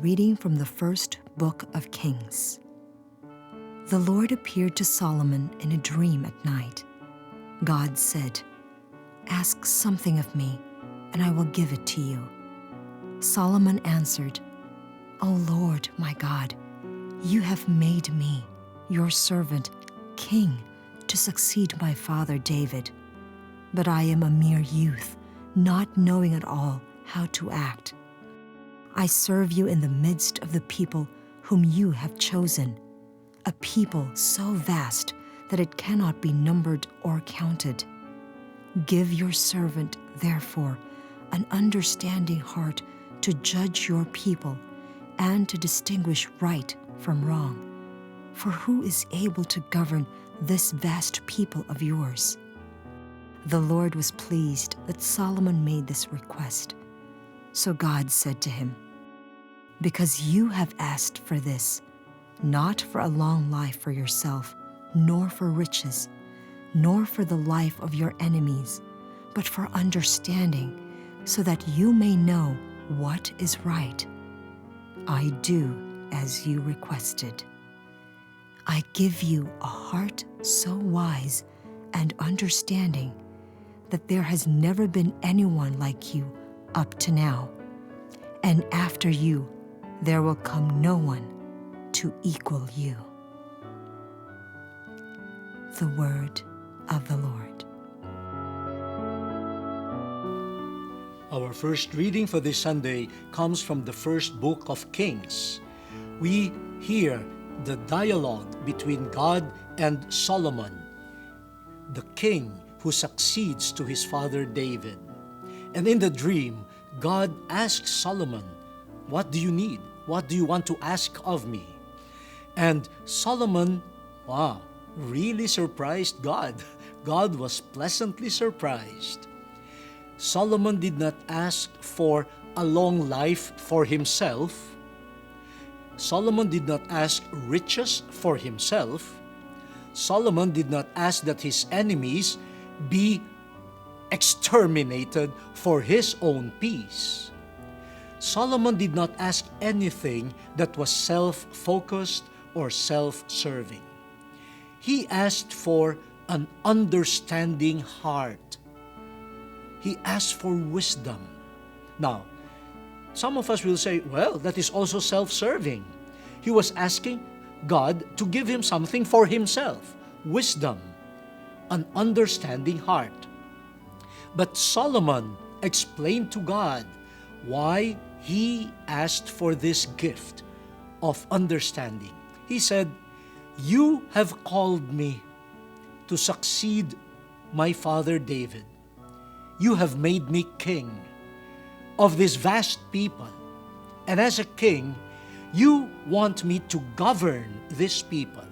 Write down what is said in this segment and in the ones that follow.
reading from the first book of Kings. The Lord appeared to Solomon in a dream at night. God said, "Ask something of me, and I will give it to you." Solomon answered, "O Lord, my God, you have made me, your servant, king to succeed my father David. But I am a mere youth, not knowing at all how to act. I serve you in the midst of the people whom you have chosen, a people so vast that it cannot be numbered or counted. Give your servant, therefore, an understanding heart to judge your people and to distinguish right from wrong. For who is able to govern this vast people of yours?" The Lord was pleased that Solomon made this request. So God said to him, "Because you have asked for this, not for a long life for yourself, nor for riches, nor for the life of your enemies, but for understanding, so that you may know what is right, I do as you requested. I give you a heart so wise and understanding that there has never been anyone like you up to now, and after you there will come no one to equal you." The word of the Lord. Our first reading for this Sunday comes from the first book of Kings. We hear the dialogue between God and Solomon, the king who succeeds to his father David. And in the dream, God asks Solomon, "What do you need? What do you want to ask of me?" And Solomon, really surprised God. God was pleasantly surprised. Solomon did not ask for a long life for himself. Solomon did not ask riches for himself. Solomon did not ask that his enemies be exterminated for his own peace. Solomon did not ask anything that was self-focused or self-serving. He asked for an understanding heart. He asked for wisdom. Now, some of us will say, well, that is also self-serving. He was asking God to give him something for himself, wisdom, an understanding heart. But Solomon explained to God why he asked for this gift of understanding. He said, "You have called me to succeed my father David. You have made me king of this vast people. And as a king, you want me to govern this people.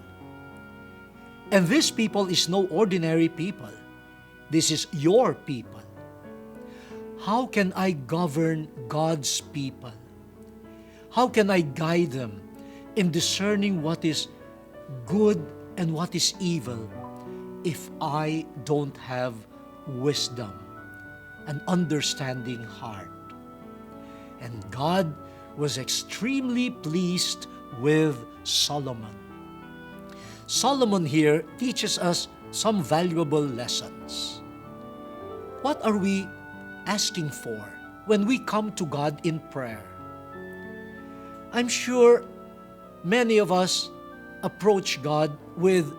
And this people is no ordinary people. This is your people. How can I govern God's people? How can I guide them in discerning what is good and what is evil if I don't have wisdom, an understanding heart?" And God was extremely pleased with Solomon. Solomon here teaches us some valuable lessons. What are we asking for when we come to God in prayer? I'm sure many of us approach God with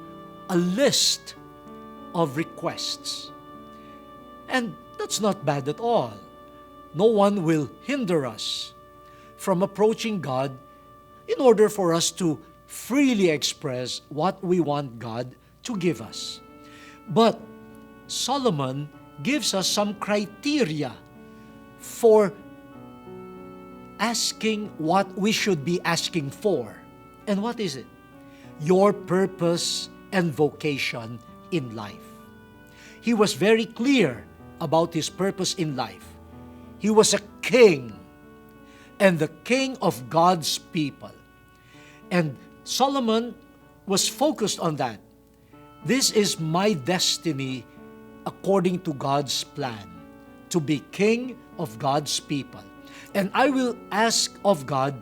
a list of requests. And that's not bad at all. No one will hinder us from approaching God in order for us to freely express what we want God to give us. But Solomon gives us some criteria for asking what we should be asking for. And what is it? Your purpose and vocation in life. He was very clear about his purpose in life. He was a king, and the king of God's people. And Solomon was focused on that. This is my destiny according to God's plan, to be king of God's people. And I will ask of God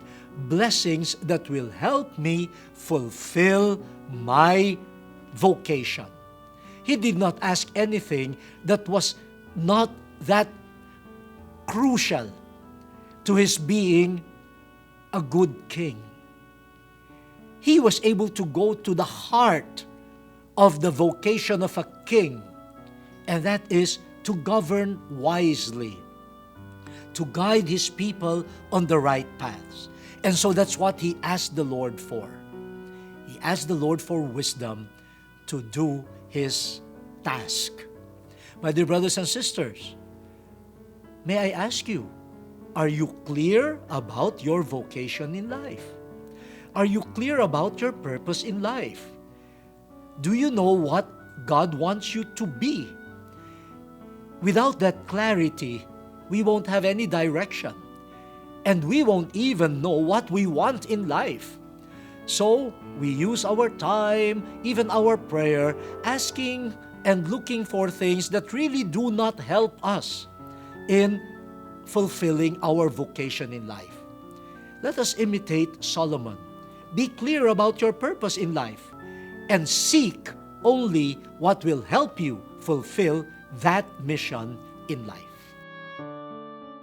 blessings that will help me fulfill my vocation. He did not ask anything that was not that crucial to his being a good king. He was able to go to the heart of the vocation of a king, and that is to govern wisely, to guide his people on the right paths. And so that's what he asked the Lord for. He asked the Lord for wisdom to do his task. My dear brothers and sisters, may I ask you, are you clear about your vocation in life? Are you clear about your purpose in life? Do you know what God wants you to be? Without that clarity, we won't have any direction. And we won't even know what we want in life. So, we use our time, even our prayer, asking and looking for things that really do not help us in fulfilling our vocation in life. Let us imitate Solomon. Be clear about your purpose in life and seek only what will help you fulfill that mission in life.